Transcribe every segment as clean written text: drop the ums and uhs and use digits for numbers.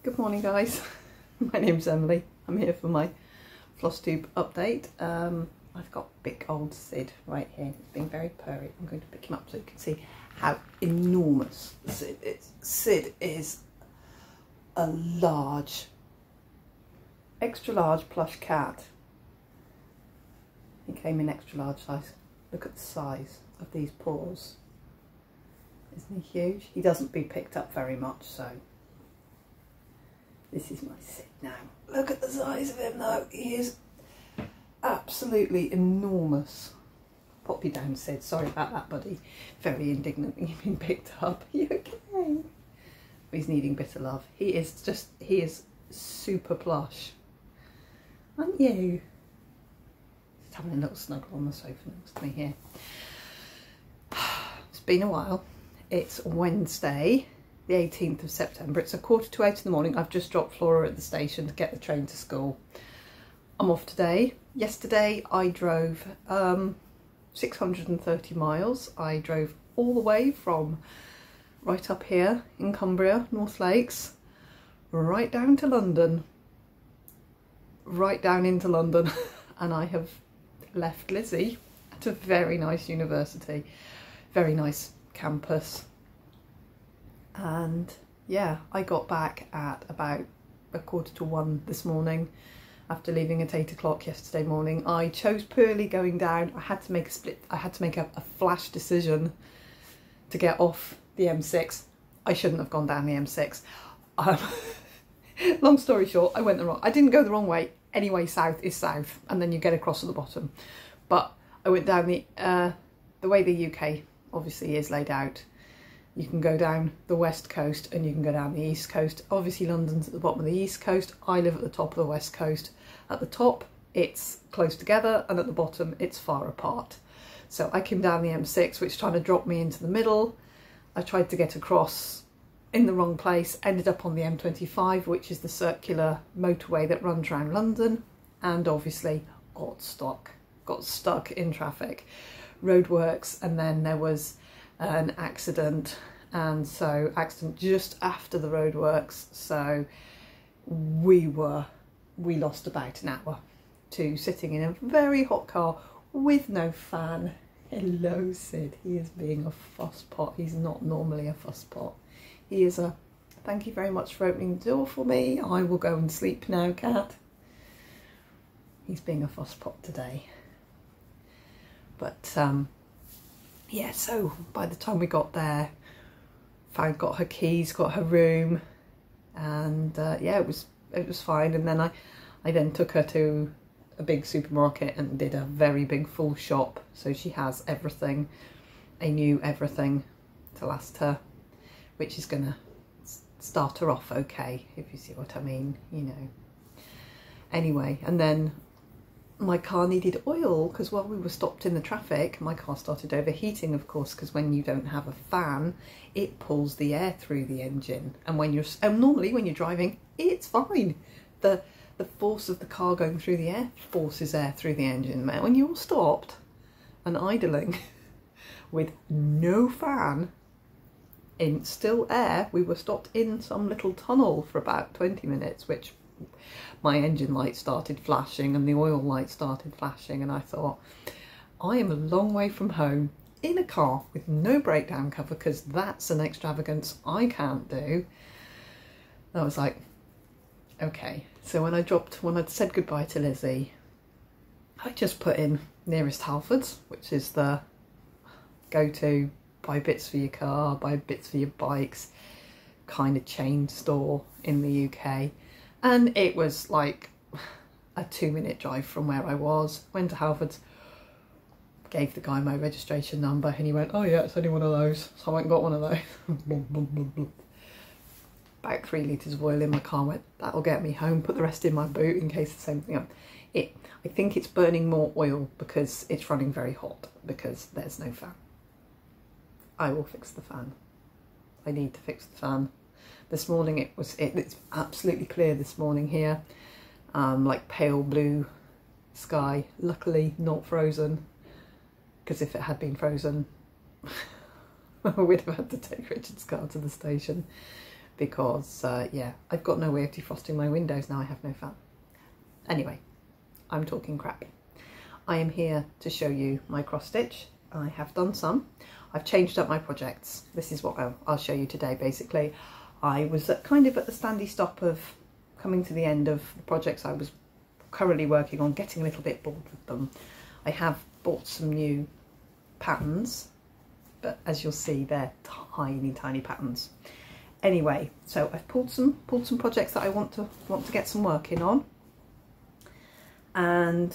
Good morning, guys. My name's Emily. I'm here for my Flosstube update. I've got big old Sid right here. He's being very purry. I'm going to pick him up so you can see how enormous Sid is. Sid is a large, extra large plush cat. He came in extra large size. Look at the size of these paws. Isn't he huge? He doesn't be picked up very much, so this is my Sid now. Look at the size of him though. He is absolutely enormous. Pop you down, Sid. Sorry about that, buddy. Very indignant that you've been picked up. Are you okay? He's needing bitter love. He is super plush. Aren't you? Just having a little snuggle on the sofa next to me here. It's been a while. It's Wednesday, the 18th of September. It's 7:45 in the morning. I've just dropped Flora at the station to get the train to school. I'm off today. Yesterday I drove 630 miles. I drove all the way from right up here in Cumbria, North Lakes, right down to London, right down into London, and I have left Lizzie at a very nice university, very nice campus. And yeah, I got back at about 1:45 this morning after leaving at 8 o'clock yesterday morning. I chose poorly going down. I had to make a flash decision to get off the M6. I shouldn't have gone down the M6. Long story short, I didn't go the wrong way. Anyway, south is south, and then you get across at the bottom. But I went down the way the UK obviously is laid out. You can go down the west coast and you can go down the east coast. Obviously London's at the bottom of the east coast. I live at the top of the west coast. At the top it's close together and at the bottom it's far apart. So I came down the M6, which tried to drop me into the middle. I tried to get across in the wrong place, ended up on the M25, which is the circular motorway that runs around London, and obviously got stuck in traffic. Roadworks, and then there was an accident, and so accident just after the roadworks, so we lost about an hour to sitting in a very hot car with no fan. Hello, Sid. He is being a fusspot. He's not normally a fusspot. He is a thank you very much for opening the door for me. I will go and sleep now, cat. He's being a fusspot today. But yeah, so by the time we got there, got her keys, got her room, and yeah, it was fine. And then I then took her to a big supermarket and did a very big full shop, so she has everything, a new everything to last her, which is gonna start her off okay, if you see what I mean, you know. Anyway, and then my car needed oil because while we were stopped in the traffic, my car started overheating, of course, because when you don't have a fan, it pulls the air through the engine. And normally when you're driving, it's fine. The force of the car going through the air forces air through the engine. When you're stopped and idling with no fan in still air, we were stopped in some little tunnel for about 20 minutes, which my engine light started flashing and the oil light started flashing, and I thought, I am a long way from home in a car with no breakdown cover, because that's an extravagance I can't do. I was like, okay. So when I'd said goodbye to Lizzie, I just put in nearest Halfords, which is the go-to buy bits for your car, buy bits for your bikes kind of chain store in the UK. And it was like a 2-minute drive from where I was. Went to Halfords, gave the guy my registration number, and he went, oh yeah, it's only one of those. So I went and got one of those. About 3 litres of oil in my car, went, that'll get me home, put the rest in my boot in case the same thing up. I think it's burning more oil because it's running very hot, because there's no fan. I will fix the fan. I need to fix the fan. This morning it's absolutely clear this morning here, like pale blue sky. Luckily not frozen, because if it had been frozen, we'd have had to take Richard's car to the station. because yeah, I've got no way of defrosting my windows now. I have no fan. Anyway, I'm talking crap. I am here to show you my cross stitch. I have done some. I've changed up my projects. This is what I'll show you today. Basically, I was kind of at the standy stop of coming to the end of the projects I was currently working on, getting a little bit bored with them. I have bought some new patterns, but as you'll see, they're tiny patterns. Anyway, so I've pulled some projects that I want to get some working on, and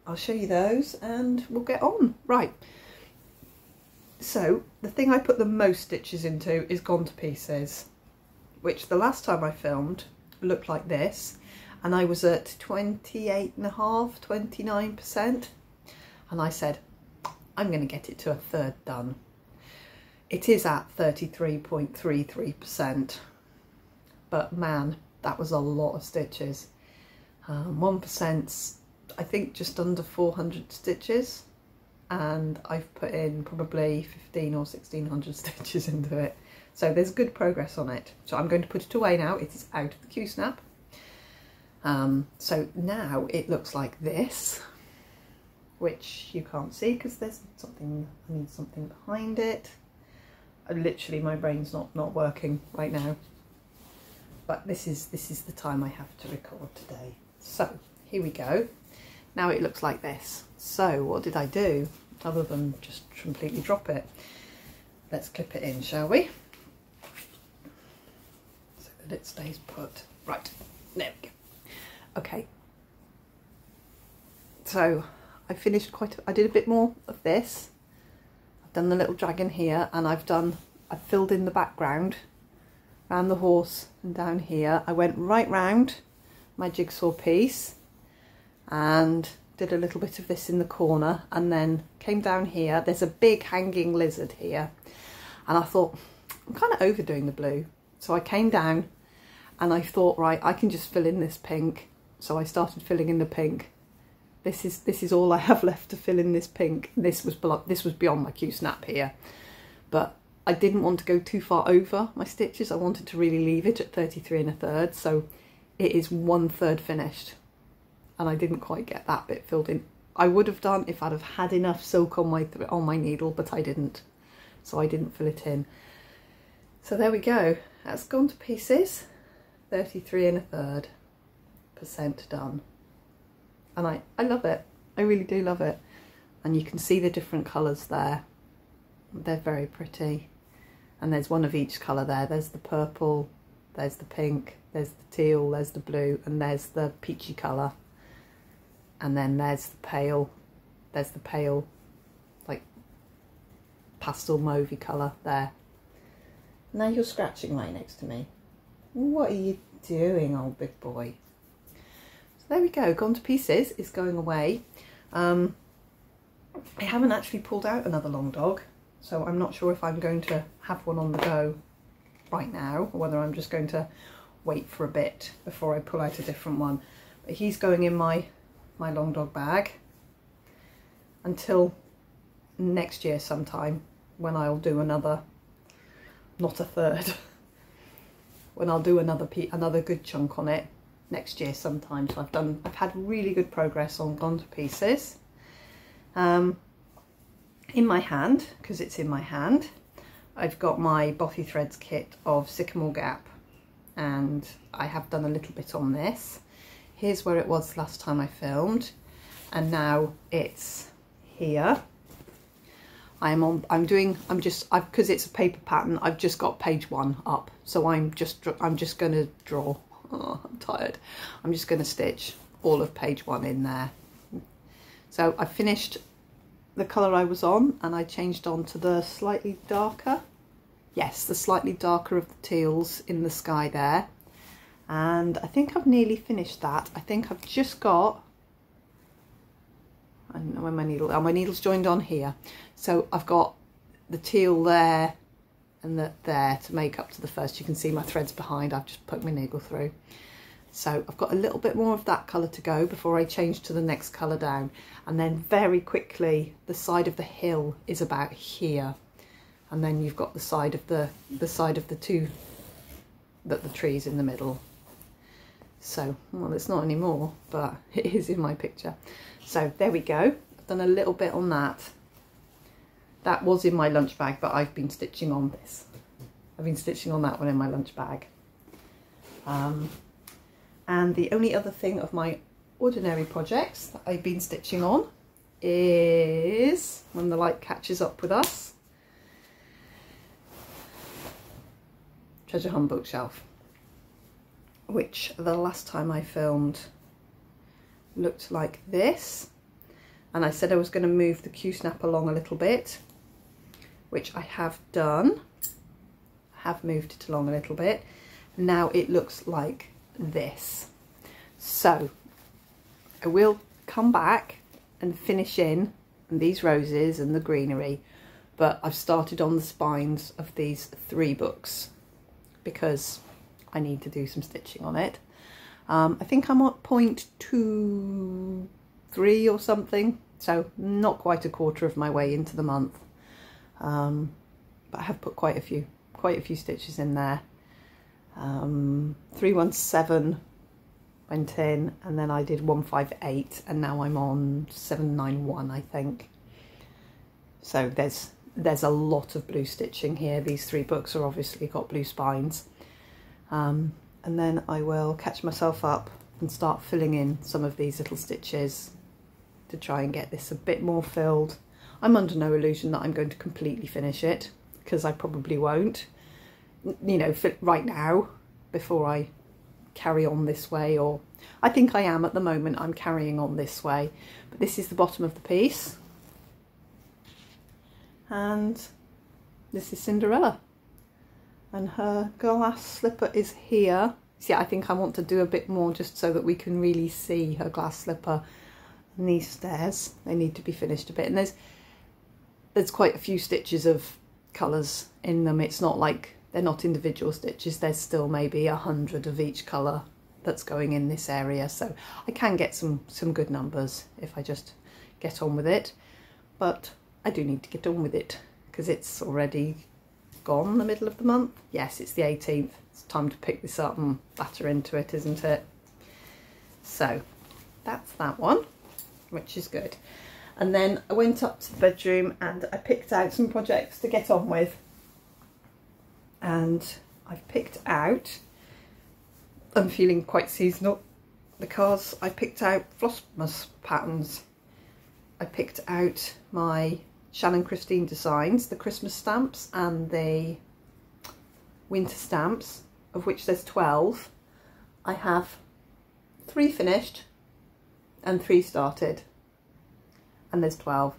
I'll show you those and we'll get on. Right, so the thing I put the most stitches into is Gone to Pieces, which the last time I filmed looked like this, and I was at 28.5, 29%, and I said I'm going to get it to a third done. It is at 33.33%, but man, that was a lot of stitches. 1%'s I think just under 400 stitches, and I've put in probably 15 or 1600 stitches into it. So there's good progress on it. So I'm going to put it away now. It is out of the Q-snap. So now it looks like this, which you can't see because there's something, I need something behind it. Literally my brain's not working right now. But this is the time I have to record today. So here we go. Now it looks like this. So what did I do other than just completely drop it? Let's clip it in, shall we? So that it stays put. Right, there we go. Okay. So I finished I did a bit more of this. I've done the little dragon here, and I've filled in the background around the horse and down here. I went right round my jigsaw piece and did a little bit of this in the corner, and then came down here. There's a big hanging lizard here, and I thought I'm kind of overdoing the blue, so I came down and I thought, right, I can just fill in this pink. So I started filling in the pink. This is all I have left to fill in this pink. This was beyond my Q-snap here, but I didn't want to go too far over my stitches. I wanted to really leave it at 33 1/3, so it is 1/3 finished, and I didn't quite get that bit filled in. I would have done if I'd have had enough silk on my needle, but I didn't, so I didn't fill it in. So there we go. That's Gone to Pieces. 33 1/3% done, and I love it. I really do love it, and you can see the different colours there. They're very pretty, and there's one of each colour there. There's the purple, there's the pink, there's the teal, there's the blue, and there's the peachy colour, and then there's the pale like pastel mauvey colour there. Now you're scratching right next to me. What are you doing, old big boy? So there we go, Gone to Pieces is going away. I haven't actually pulled out another long dog, so I'm not sure if I'm going to have one on the go right now, or whether I'm just going to wait for a bit before I pull out a different one. But he's going in my long dog bag until next year sometime, when I'll do another, not a third, when I'll do another good chunk on it next year sometime. So I've had really good progress on Gone to Pieces. In my hand, because it's in my hand, I've got my Bothy Threads kit of Sycamore Gap, and I have done a little bit on this. Here's where it was last time I filmed, and now it's here. Because it's a paper pattern, I've just got page 1 up, so I'm just going to draw. Oh, I'm tired. I'm just going to stitch all of page 1 in there. So I finished the colour I was on, and I changed on to the slightly darker, yes, the slightly darker of the teals in the sky there, and I think I've nearly finished that. I think I've just got, I don't know where my needle, oh, my needle's joined on here, so I've got the teal there and that there to make up to the first. You can see my threads behind, I've just poked my needle through. So I've got a little bit more of that colour to go before I change to the next colour down, and then very quickly the side of the hill is about here, and then you've got the side of the two that the tree's in the middle. So, well, it's not anymore, but it is in my picture. So there we go. I've done a little bit on that. That was in my lunch bag, but I've been stitching on this. I've been stitching on that one in my lunch bag. And the only other thing of my ordinary projects that I've been stitching on is, when the light catches up with us, Treasure Hunt bookshelf, which the last time I filmed looked like this, and I said I was going to move the Q-snap along a little bit, which I have done. I have moved it along a little bit. Now it looks like this. So I will come back and finish in these roses and the greenery, but I've started on the spines of these 3 books because I need to do some stitching on it. I think I'm at 0.23 or something, so not quite a quarter of my way into the month, but I have put quite a few stitches in there. 317 went in, and then I did 158, and now I'm on 791, I think. So there's a lot of blue stitching here. These 3 books are obviously got blue spines. And then I will catch myself up and start filling in some of these little stitches to try and get this a bit more filled. I'm under no illusion that I'm going to completely finish it, because I probably won't, you know, right now, before I carry on this way. Or I think I am at the moment. I'm carrying on this way, but this is the bottom of the piece, and this is Cinderella, and her glass slipper is here. See, I think I want to do a bit more just so that we can really see her glass slipper. And these stairs, they need to be finished a bit, and there's quite a few stitches of colours in them. It's not like they're not individual stitches. There's still maybe 100 of each colour that's going in this area, so I can get some good numbers if I just get on with it. But I do need to get on with it because it's already gone the middle of the month. Yes, it's the 18th. It's time to pick this up and batter into it, isn't it? So that's that one, which is good. And then I went up to the bedroom and I picked out some projects to get on with. And I've picked out, I'm feeling quite seasonal because I picked out Flosstube patterns. I picked out my Shannon Christine designs, the Christmas stamps and the winter stamps, of which there's 12. I have 3 finished and 3 started, and there's 12.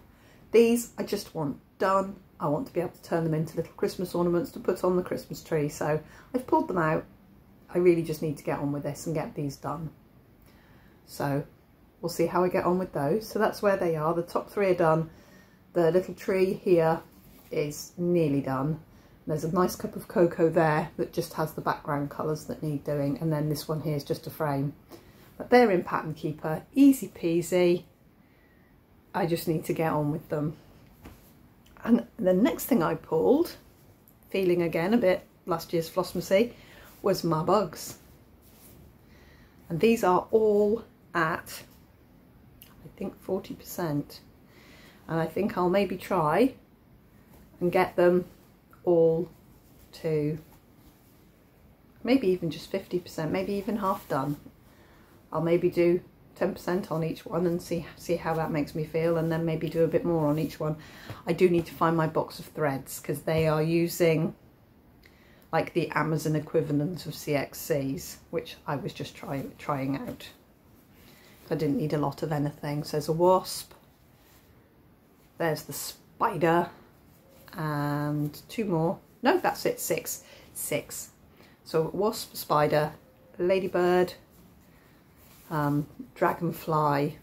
These I just want done. I want to be able to turn them into little Christmas ornaments to put on the Christmas tree, so I've pulled them out. I really just need to get on with this and get these done. So we'll see how I get on with those. So that's where they are. The top 3 are done. The little tree here is nearly done. There's a nice cup of cocoa there that just has the background colours that need doing, and then this one here is just a frame. But they're in Pattern Keeper, easy peasy. I just need to get on with them. And the next thing I pulled, feeling again a bit last year's Flossmacy, was my bugs. And these are all at, I think, 40%. And I think I'll maybe try and get them all to maybe even just 50%, maybe even half done. I'll maybe do 10% on each one and see how that makes me feel, and then maybe do a bit more on each one. I do need to find my box of threads because they are using like the Amazon equivalent of CXCs, which I was just trying out. I didn't need a lot of anything. So there's a wasp, there's the spider, and 2 more. No, that's it, 6. So wasp, spider, ladybird, dragonfly,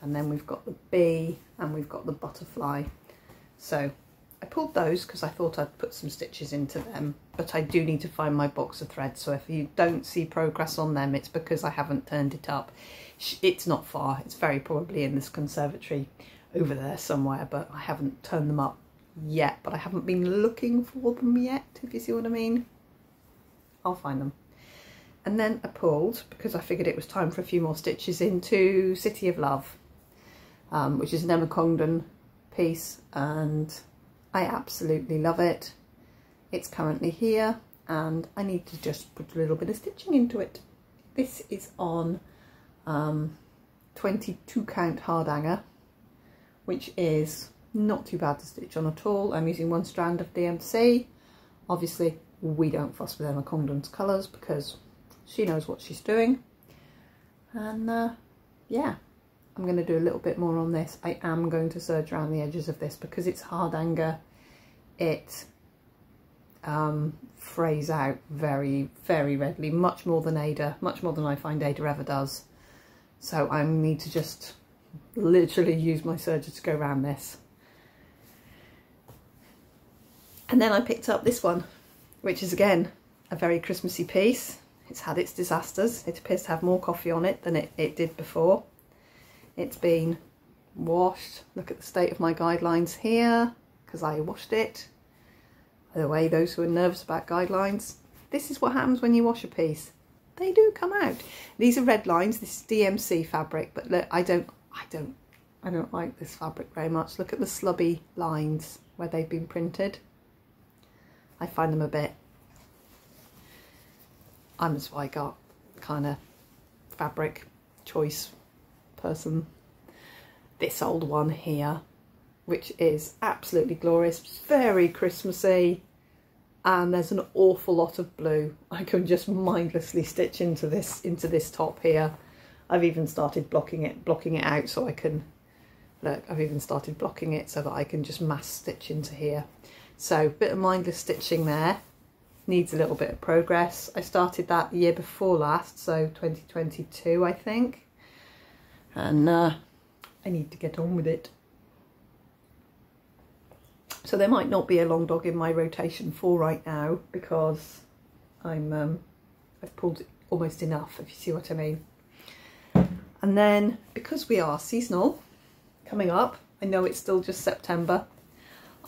and then we've got the bee and we've got the butterfly. So I pulled those because I thought I'd put some stitches into them, but I do need to find my box of thread. So if you don't see progress on them, it's because I haven't turned it up. It's not far, it's very probably in this conservatory over there somewhere, but I haven't turned them up yet. But I haven't been looking for them yet, if you see what I mean. I'll find them. And then I pulled, because I figured it was time for a few more stitches, into City of Love, which is an Emma Congdon piece, and I absolutely love it. It's currently here and I need to just put a little bit of stitching into it. This is on 22 count hard hanger, which is not too bad to stitch on at all. I'm using one strand of DMC. Obviously we don't fuss with Emma Congdon's colours because she knows what she's doing. And yeah, I'm going to do a little bit more on this. I am going to serge around the edges of this because it's hard hanger. It frays out very, very readily, much more than Ada, much more than I find Ada ever does. So I need to just literally use my serger to go around this. And then I picked up this one, which is again a very Christmassy piece. It's had its disasters. It appears to have more coffee on it than it did before. It's been washed. Look at the state of my guidelines here, because I washed it. By the way, those who are nervous about guidelines, this is what happens when you wash a piece. They do come out. These are red lines. This is DMC fabric, but look, I don't like this fabric very much. Look at the slubby lines where they've been printed. I find them a bit. I'm a Zweigart kind of fabric choice person. This old one here, which is absolutely glorious, very Christmassy, and there's an awful lot of blue. I can just mindlessly stitch into this top here. I've even started blocking it out so I can look. I've even started blocking it so that I can just mass stitch into here. So a bit of mindless stitching there. Needs a little bit of progress. I started that the year before last, so 2022 I think, and I need to get on with it. So there might not be a long dog in my rotation 4 right now because I've pulled almost enough, if you see what I mean. And then because we are seasonal coming up, I know it's still just September,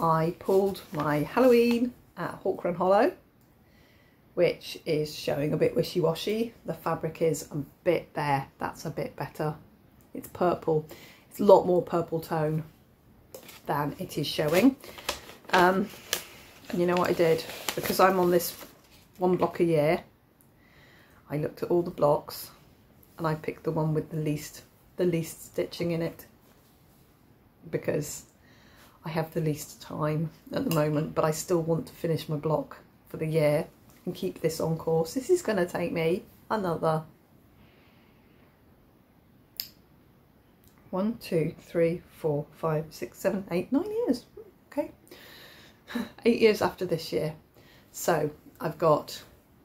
I pulled my Halloween at Hawk Run Hollow, which is showing a bit wishy-washy. The fabric is a bit there, that's a bit better. It's purple, it's a lot more purple tone than it is showing. And you know what I did? Because I'm on this 1 block a year, I looked at all the blocks and I picked the one with the least stitching in it, because I have the least time at the moment, but I still want to finish my block for the year and keep this on course. This is going to take me another 1, 2, 3, 4, 5, 6, 7, 8, 9 years. Okay, 8 years after this year. So I've got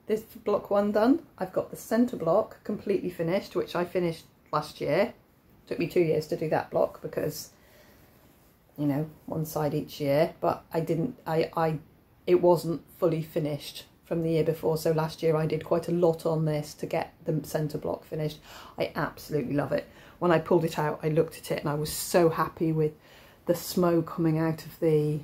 this block 1 done. I've got the centre block completely finished, which I finished last year. Took me 2 years to do that block because, you know, one side each year, but it wasn't fully finished from the year before. So last year I did quite a lot on this to get the centre block finished. I absolutely love it. When I pulled it out, I looked at it and I was so happy with the smoke coming out of the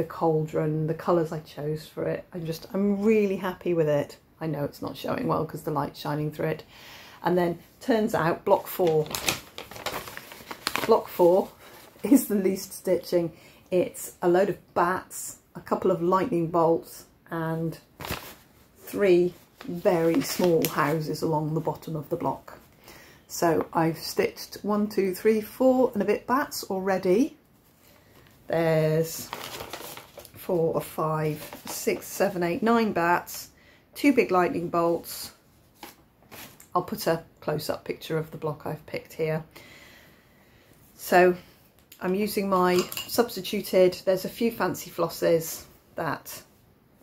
cauldron, the colours I chose for it. I'm really happy with it. I know it's not showing well because the light's shining through it. And then turns out block 4 is the least stitching. It's a load of bats, a couple of lightning bolts, and 3 very small houses along the bottom of the block. So I've stitched 1, 2, 3, 4 and a bit bats already. There's 4, 5, 6, 7, 8, 9 bats, 2 big lightning bolts. I'll put a close-up picture of the block I've picked here. So I'm using my substituted, there's a few fancy flosses that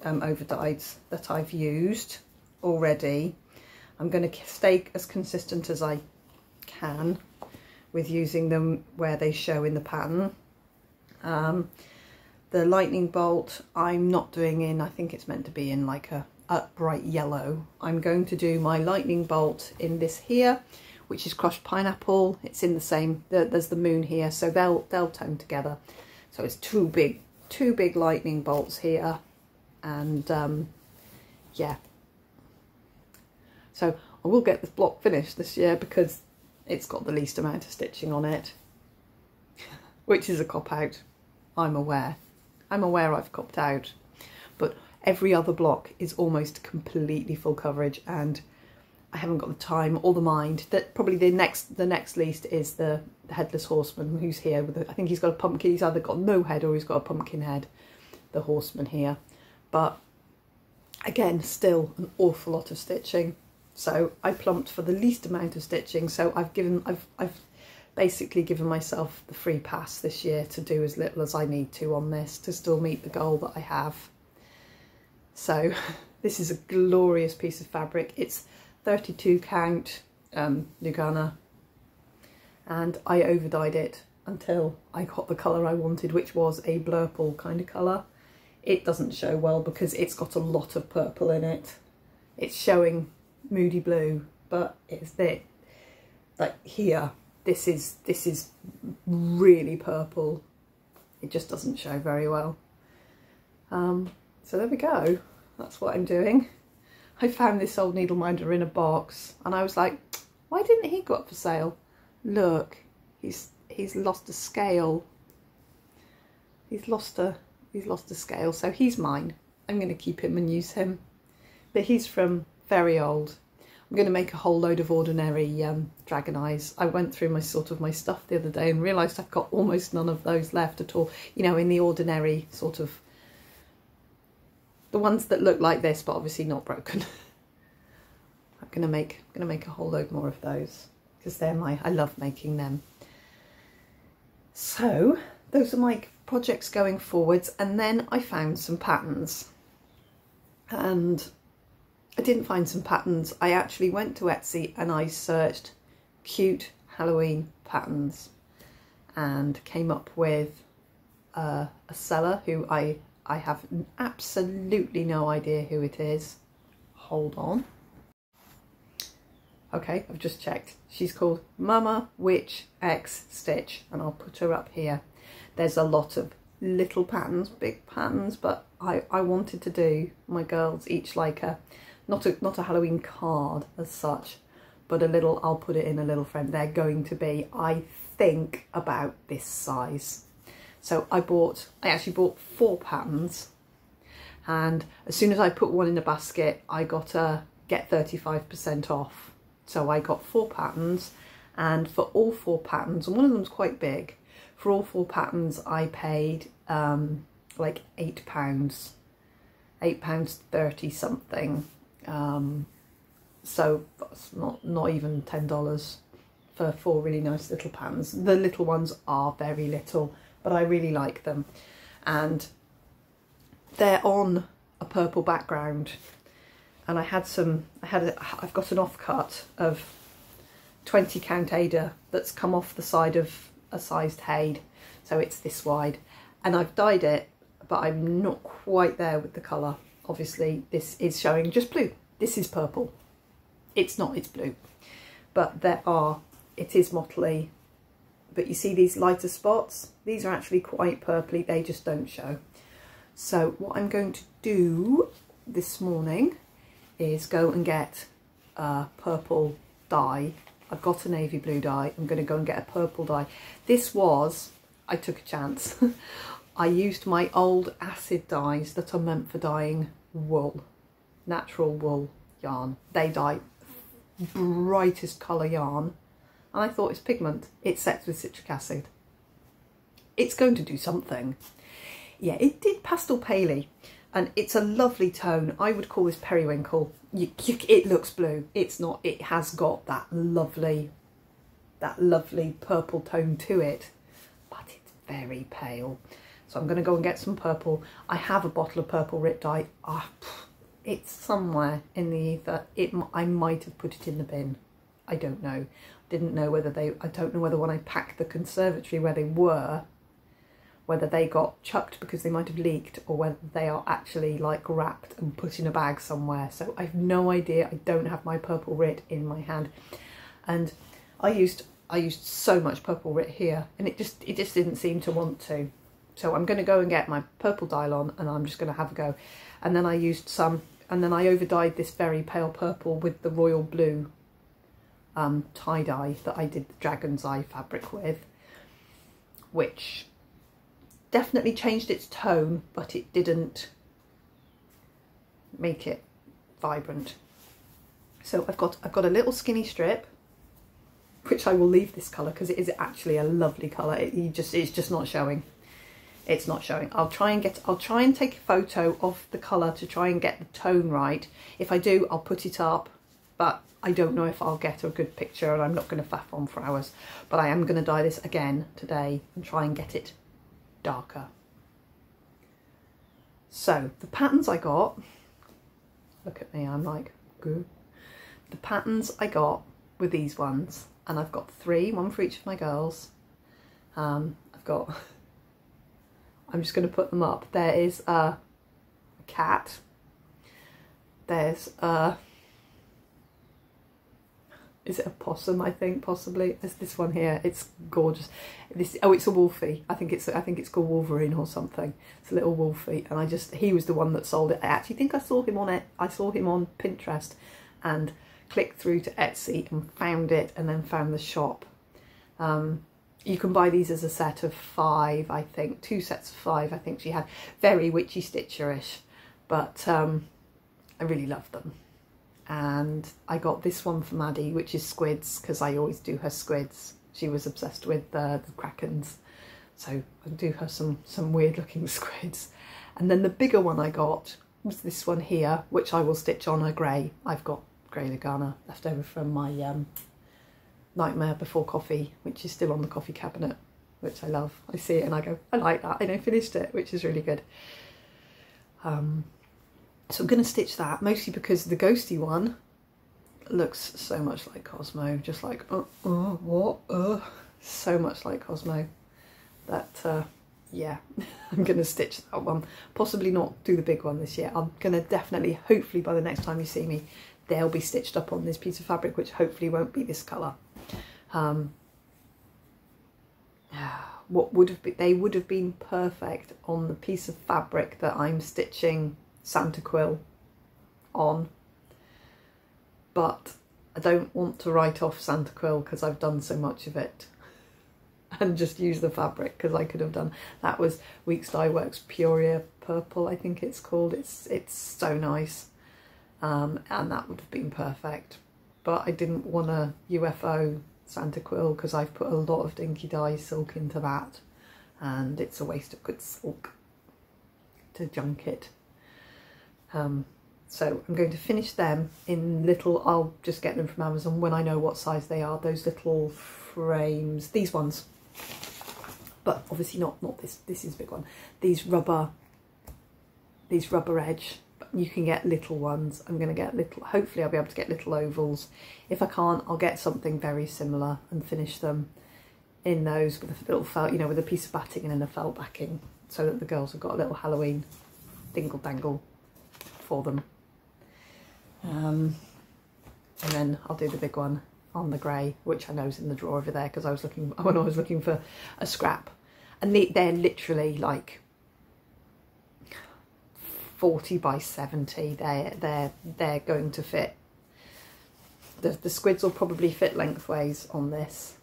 overdyes that I've used already. I'm going to stay as consistent as I can with using them where they show in the pattern. The lightning bolt I'm not doing in, I think it's meant to be in like a bright yellow. I'm going to do my lightning bolt in this here, which is crushed pineapple. It's in the same, there's the moon here, so they'll tone together. So it's two big lightning bolts here, and yeah, So I will get this block finished this year because it's got the least amount of stitching on it, which is a cop-out. I'm aware I've copped out, but every other block is almost completely full coverage, and I haven't got the time or the mind. That probably the next least is the headless horseman, who's here with I think he's got a pumpkin. He's either got no head or he's got a pumpkin head, the horseman here. But again, still an awful lot of stitching. So I plumped for the least amount of stitching. So I've basically given myself the free pass this year to do as little as I need to on this to still meet the goal that I have. So this is a glorious piece of fabric. It's 32 count Lugana, and I over dyed it until I got the colour I wanted, which was a blurple kind of colour. It doesn't show well because it's got a lot of purple in it. It's showing moody blue, but it's like here, this is really purple. It just doesn't show very well. So there we go, that's what I'm doing. I found this old needle minder in a box and I was like, why didn't he go up for sale? Look, he's lost a scale. He's lost a scale, so he's mine. I'm going to keep him and use him. But he's from very old. I'm going to make a whole load of ordinary dragon eyes. I went through my stuff the other day and realised I've got almost none of those left at all. You know, in the ordinary sort of, the ones that look like this but obviously not broken. I'm gonna make a whole load more of those because I love making them. So those are my projects going forwards, and then I found some patterns, and I didn't find some patterns. I actually went to Etsy and I searched cute Halloween patterns and came up with a seller who I have absolutely no idea who it is. Hold on. Okay, I've just checked. She's called Mama Witch X Stitch, and I'll put her up here. There's a lot of little patterns, big patterns, but I wanted to do my girls each like not a Halloween card as such, but a little, I'll put it in a little frame. They're going to be, I think, about this size. So I actually bought 4 patterns, and as soon as I put one in a basket, I got a get 35% off. So I got 4 patterns, and for all 4 patterns, and one of them's quite big, for all 4 patterns I paid like £8, £8.30 something. So that's not even $10 for 4 really nice little patterns. The little ones are very little, but I really like them, and they're on a purple background. And I've got an offcut of 20 count Ada that's come off the side of a sized Hade, so it's this wide, and I've dyed it, but I'm not quite there with the colour. Obviously this is showing just blue. This is purple. It's not, it's blue, but it is mottly. But you see these lighter spots? These are actually quite purpley, they just don't show. So what I'm going to do this morning is go and get a purple dye. I've got a navy blue dye. I'm going to go and get a purple dye. I took a chance. I used my old acid dyes that are meant for dyeing wool, natural wool yarn. They dye brightest colour yarn, and I thought it's pigment. It sets with citric acid. It's going to do something. Yeah, it did pastel paley, and it's a lovely tone. I would call this periwinkle. It looks blue. It's not. It has got that lovely purple tone to it, but it's very pale. So I'm going to go and get some purple. I have a bottle of purple Rit dye. It's somewhere in the ether. I might have put it in the bin. I don't know. Didn't know whether I don't know whether when I packed the conservatory where they were, whether they got chucked because they might have leaked, or whether they are actually like wrapped and put in a bag somewhere. So I've no idea. I don't have my purple Rit in my hand, and I used so much purple Rit here, and it just didn't seem to want to. So I'm going to go and get my purple Dylon, and I'm just going to have a go. And then I used some and then I over dyed this very pale purple with the royal blue tie-dye that I did the dragon's eye fabric with, which definitely changed its tone, but it didn't make it vibrant. So I've got a little skinny strip, which I will leave this colour because it is actually a lovely colour. It's just not showing. It's not showing. I'll try and take a photo of the colour to try and get the tone right. If I do, I'll put it up, but I don't know if I'll get a good picture, and I'm not going to faff on for hours. But I am going to dye this again today and try and get it darker. So the patterns I got, look at me, I'm like, good. The patterns I got were these ones, and I've got 3, one for each of my girls. I'm just going to put them up. There is a cat. There's a, is it a possum? I think possibly. There's this one here. It's gorgeous. It's a wolfie. I think it's called Wolverine or something. It's a little wolfie, and he was the one that sold it. I actually think I saw him on it. I saw him on Pinterest, and clicked through to Etsy and found it, and then found the shop. You can buy these as a set of 5, I think, 2 sets of 5. I think she had, very witchy stitcherish, but I really loved them. And I got this one for Maddie, which is squids, because I always do her squids. She was obsessed with the krakens, so I do her some weird looking squids. And then the bigger one I got was this one here, which I will stitch on a grey. I've got grey Lugana left over from my Nightmare Before Coffee, which is still on the coffee cabinet, which I love. I see it and I go, I like that, and I finished it, which is really good. So I'm going to stitch that, mostly because the ghosty one looks so much like Cosmo, just like, so much like Cosmo, that, yeah, I'm going to stitch that one. Possibly not do the big one this year. I'm going to definitely, hopefully by the next time you see me, they'll be stitched up on this piece of fabric, which hopefully won't be this colour. They would have been perfect on the piece of fabric that I'm stitching Santa Quill on, but I don't want to write off Santa Quill because I've done so much of it, and just use the fabric, because I could have done, that was Weeks Dye Works Puria Purple, I think it's called. It's so nice, and that would have been perfect, but I didn't want a UFO Santa Quill because I've put a lot of Dinky Dye silk into that, and it's a waste of good silk to junk it. So I'm going to finish them in little, I'll just get them from Amazon when I know what size they are, those little frames, these ones, but obviously not this is a big one, these rubber edge. You can get little ones. I'm going to get little, hopefully I'll be able to get little ovals. If I can't, I'll get something very similar and finish them in those with a little felt, you know, with a piece of batting and then a felt backing, so that the girls have got a little Halloween dingle dangle for them. And then I'll do the big one on the grey, which I know is in the drawer over there, because I was looking, when I was looking for a scrap, and they're literally like 40 by 70. They're going to fit. The squids will probably fit lengthways on this.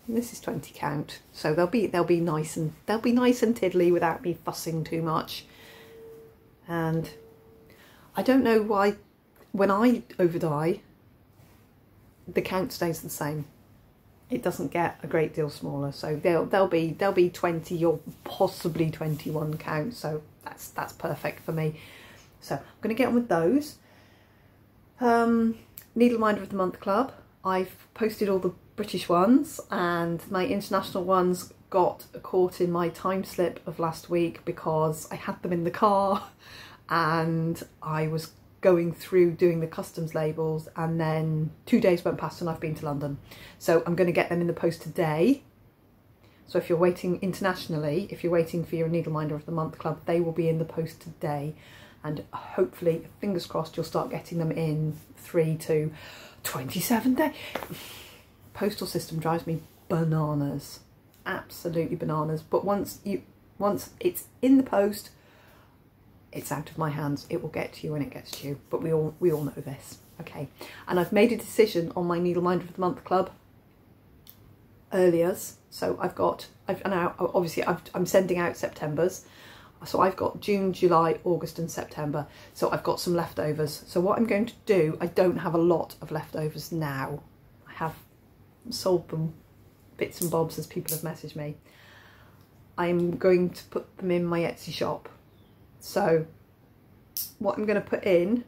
And this is 20 count, so they'll be nice and tiddly without me fussing too much. And I don't know why when I over dye, the count stays the same. It doesn't get a great deal smaller, so they'll be 20 or possibly 21 count, so that's perfect for me. So I'm going to get on with those. Needle Minder of the Month Club, I've posted all the British ones, and my international ones got caught in my time slip of last week because I had them in the car and I was going through doing the customs labels, and then 2 days went past and I've been to London. So I'm going to get them in the post today. So if you're waiting internationally, if you're waiting for your Needle Minder of the Month Club, they will be in the post today. And hopefully, fingers crossed, you'll start getting them in 3 to 27 days. Postal system drives me bananas, absolutely bananas. But once it's in the post, it's out of my hands. It will get to you when it gets to you, but we all know this. Okay, and I've made a decision on my Needle Minder of the Month Club earlier. So I'm sending out September's. So I've got June, July, August and September. So I've got some leftovers. So what I'm going to do, I don't have a lot of leftovers now. I have sold them bits and bobs as people have messaged me. I'm going to put them in my Etsy shop. So what I'm going to put in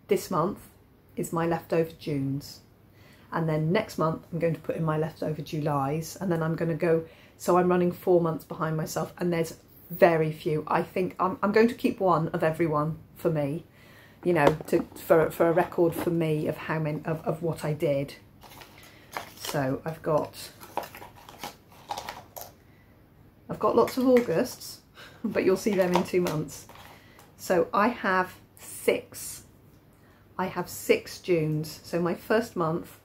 this month is my leftover Junes. And then next month I'm going to put in my leftover Julys. And then I'm going to go, so I'm running 4 months behind myself, and there's very few. I think I'm going to keep one of every one for me, you know, for a record for me of how many of what I did. So I've got lots of Augusts, but you'll see them in 2 months. So I have 6. I have 6 Junes. So my first month,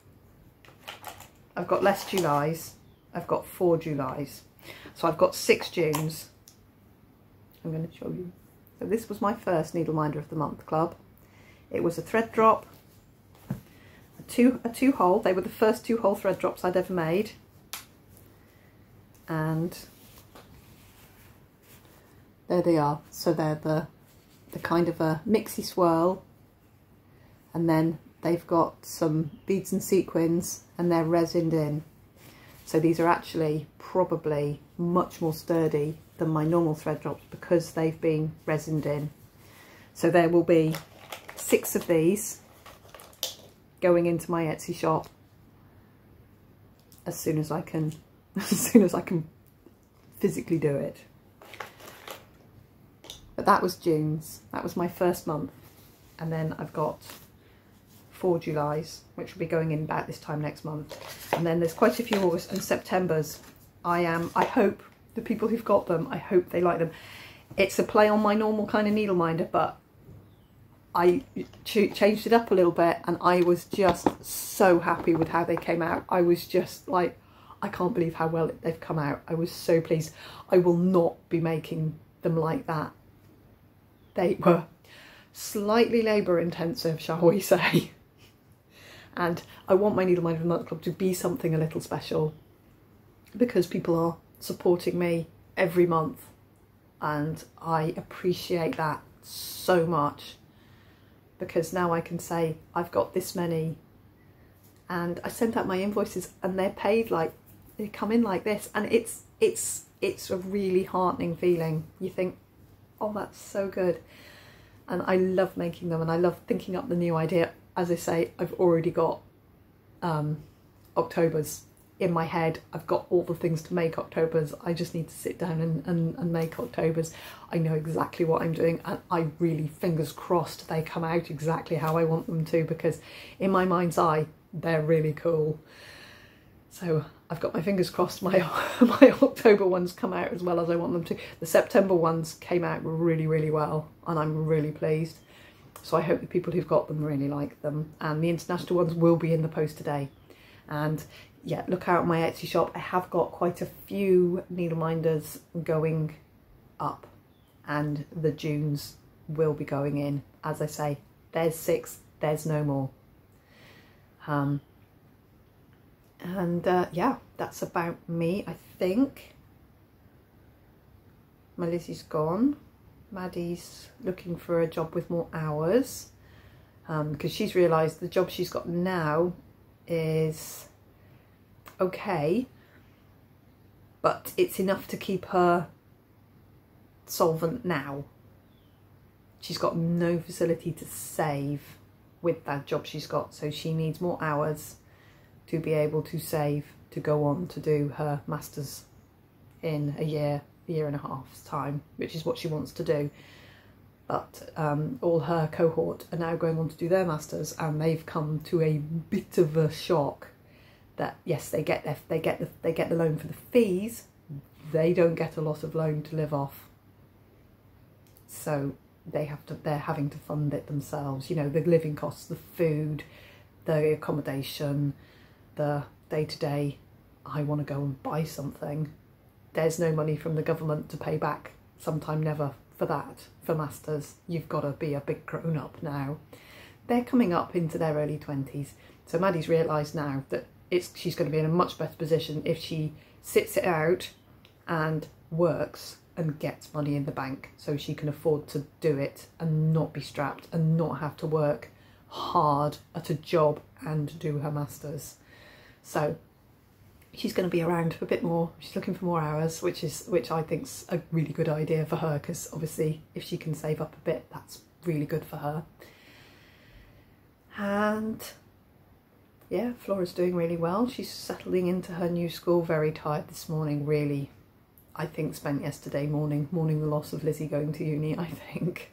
I've got less Julys. I've got 4 Julys. So I've got 6 Junes. I'm going to show you. So this was my first Needle Minder of the Month Club. It was a thread drop, a two hole. They were the first 2 hole thread drops I'd ever made. And there they are. So they're the kind of a mixy swirl, and then they've got some beads and sequins, and they're resined in. So these are actually probably much more sturdy than my normal thread drops because they've been resined in. So there will be 6 of these going into my Etsy shop as soon as I can physically do it. But that was June's. That was my first month. And then I've got 4 Julys, which will be going in about this time next month. And then there's quite a few August and Septembers. I hope the people who've got them, I hope they like them. It's a play on my normal kind of needle minder, but I changed it up a little bit, and I was just so happy with how they came out. I was just like, I can't believe how well they've come out. I was so pleased. I will not be making them like that. They were slightly labour intensive, shall we say. And I want my Needle Minder of the Month Club to be something a little special, because people are supporting me every month, and I appreciate that so much, because now I can say I've got this many, and I sent out my invoices and they're paid, like they come in like this, and it's a really heartening feeling. You think, oh, that's so good. And I love making them, and I love thinking up the new idea. As I say, I've already got October's in my head. I've got all the things to make October's. I just need to sit down and make October's. I know exactly what I'm doing, and I really, fingers crossed, they come out exactly how I want them to, because in my mind's eye, they're really cool. So I've got my fingers crossed my October ones come out as well as I want them to. The September ones came out really, really well, and I'm really pleased. So I hope the people who've got them really like them. And the international ones will be in the post today. And yeah, look out my Etsy shop. I have got quite a few needle minders going up, and the Junes will be going in. As I say, there's 6, there's no more. Yeah, that's about me, I think. My Lizzie's gone. Maddie's looking for a job with more hours, because she's realised the job she's got now is okay, but it's enough to keep her solvent now. She's got no facility to save with that job she's got, so she needs more hours to be able to save to go on to do her masters in a year and a half's time, which is what she wants to do. But all her cohort are now going on to do their masters, and they've come to a bit of a shock that yes, they get the loan for the fees, they don't get a lot of loan to live off, so they're having to fund it themselves. You know, the living costs, the food, the accommodation, the day-to-day, I want to go and buy something. There's no money from the government to pay back, sometime never, for that, for masters. You've got to be a big grown up now. They're coming up into their early 20s. So Maddie's realised now that she's going to be in a much better position if she sits it out and works and gets money in the bank, so she can afford to do it and not be strapped and not have to work hard at a job and do her masters. So she's going to be around for a bit more. She's looking for more hours, which I think's a really good idea for her, because obviously if she can save up a bit, that's really good for her. And yeah, Flora's doing really well. She's settling into her new school. Very tired this morning, really. I think spent yesterday mourning the loss of Lizzie going to uni, I think.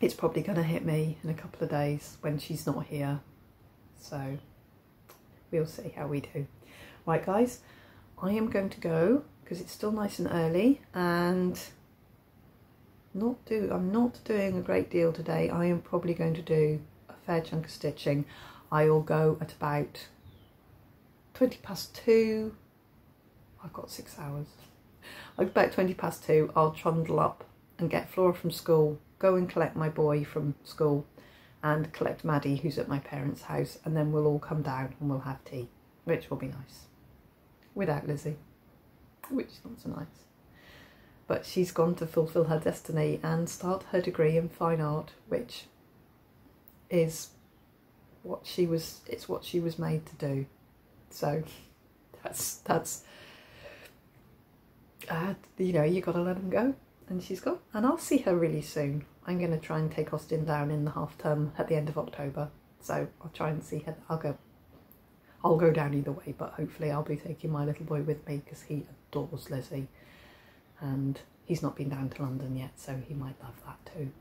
It's probably going to hit me in a couple of days when she's not here. So we'll see how we do. Right guys, I am going to go because it's still nice and early, and I'm not doing a great deal today. I am probably going to do a fair chunk of stitching. I'll go at about 2:20. I've got 6 hours. About 2:20. I'll trundle up and get Flora from school, go and collect my boy from school, and collect Maddie, who's at my parents' house, and then we'll all come down and we'll have tea, which will be nice. Without Lizzie, which is not so nice. But she's gone to fulfil her destiny and start her degree in fine art, which is what she was made to do. So that's you know, you got to let them go, and she's gone. And I'll see her really soon. I'm going to try and take Austin down in the half term at the end of October, so I'll try and see her. I'll go down either way, but hopefully I'll be taking my little boy with me, because he adores Lizzie, and he's not been down to London yet, so he might love that too.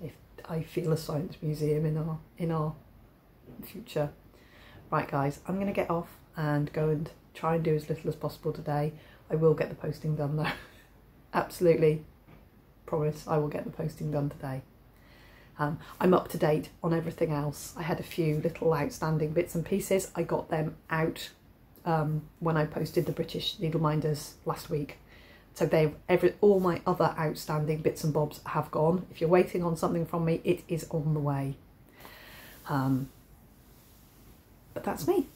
If I feel a science museum in our future. Right guys, I'm going to get off and go and try and do as little as possible today. I will get the posting done though. Absolutely promise I will get the posting done today. I'm up to date on everything else. I had a few little outstanding bits and pieces. I got them out when I posted the British Needleminders last week. So all my other outstanding bits and bobs have gone. If you're waiting on something from me, it is on the way. But that's me.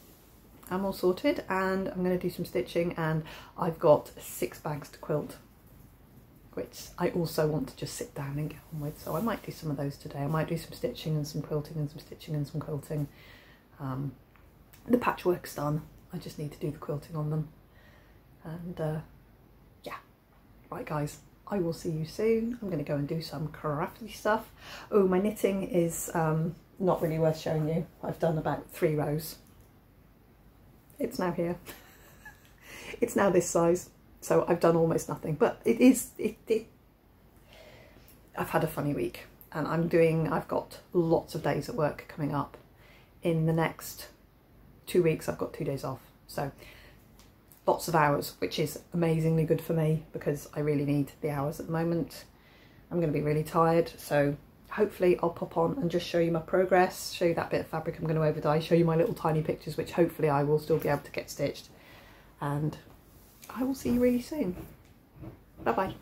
I'm all sorted, and I'm going to do some stitching, and I've got 6 bags to quilt, which I also want to just sit down and get on with. So I might do some of those today. I might do some stitching and some quilting and some stitching and some quilting. The patchwork's done. I just need to do the quilting on them. And yeah, right guys, I will see you soon. I'm going to go and do some crafty stuff. Oh, my knitting is not really worth showing you. I've done about 3 rows. It's now here. It's now this size, so I've done almost nothing, but I've had a funny week, and I've got lots of days at work coming up. In the next 2 weeks I've got 2 days off, so lots of hours, which is amazingly good for me because I really need the hours at the moment. I'm going to be really tired, so hopefully I'll pop on and just show you my progress, show you that bit of fabric I'm going to over dye, show you my little tiny pictures, which hopefully I will still be able to get stitched, and I will see you really soon. Bye bye.